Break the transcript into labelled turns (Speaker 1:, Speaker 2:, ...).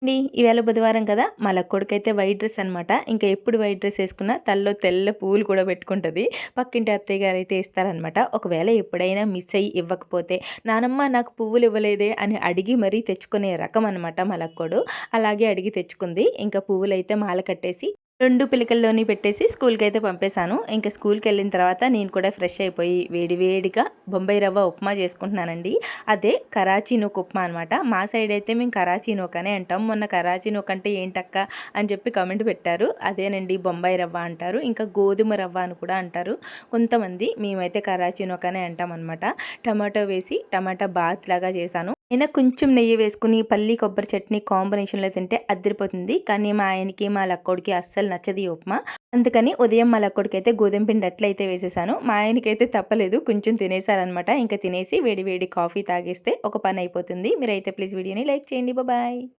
Speaker 1: ఈవేళ బుధవారం కదా! మా లక్కోడికైతే వైట్ డ్రెస్ అనమాట. ఇంకా ఎప్పుడు వైట్ డ్రెస్ ఏసుకున్నా తలలో తెల్ల పూలు కూడా పెట్టుకుంటది. పక్కింటి అత్తయ్య గారైతే ఇస్తారనమాట. ఒకవేళ ఎప్పుడైనా మిస్ అయ్యి ఇవ్వకపోతే, నానమ్మ నాకు పువ్వులు ఇవ్వలేదే అని అడిగి మరీ తెచ్చుకునే రకం అనమాట మా లక్కోడు. అలాగే అడిగి తెచ్చుకుంది. ఇంకా పువ్వులైతే మాల కట్టేసి 2 పిలకల్లోని పెట్టేసి స్కూల్‌కైతే పంపేశాను. ఇంక స్కూల్‌కెళ్ళిన తర్వాత నేను కూడా ఫ్రెష్ అయిపోయి వేడిగా బొంబాయి రవ్వ ఉప్మా చేసుకుంటున్నానండి. అదే కరాచీ నూక్ ఉప్మా అనమాట. మా సైడ్ అయితే మేము కరాచీ నూక్ అనే అంటాం. మొన్న కరాచీ నూక్ అంటే ఏంటక్క అని చెప్పి కామెంట్ పెట్టారు. అదేనండి బొంబాయి రవ్వ అంటారు. ఇంకా గోధుమ రవ్వ అని కూడా అంటారు కొంతమంది. మేమైతే కరాచీ నూక్ అనే అంటామనమాట. టమాటో వేసి టమాటా బాత్ లాగా చేశాను. అయినా కొంచెం నెయ్యి వేసుకుని పల్లి కొబ్బరి చట్నీ కాంబినేషన్లో తింటే అదిరిపోతుంది. కానీ మా ఆయనకి మా లక్కోడికి అస్సలు నచ్చదు ఈ ఉప్మా. అందుకని ఉదయం మా లక్కోడికైతే గోధుమ పిండి అట్లయితే వేసేసాను. మా ఆయనకైతే తప్పలేదు, కొంచెం తినేసారనమాట. ఇంకా తినేసి వేడి వేడి కాఫీ తాగేస్తే ఒక పని అయిపోతుంది. మీరైతే ప్లీజ్ వీడియోని లైక్ చేయండి. బాయ్.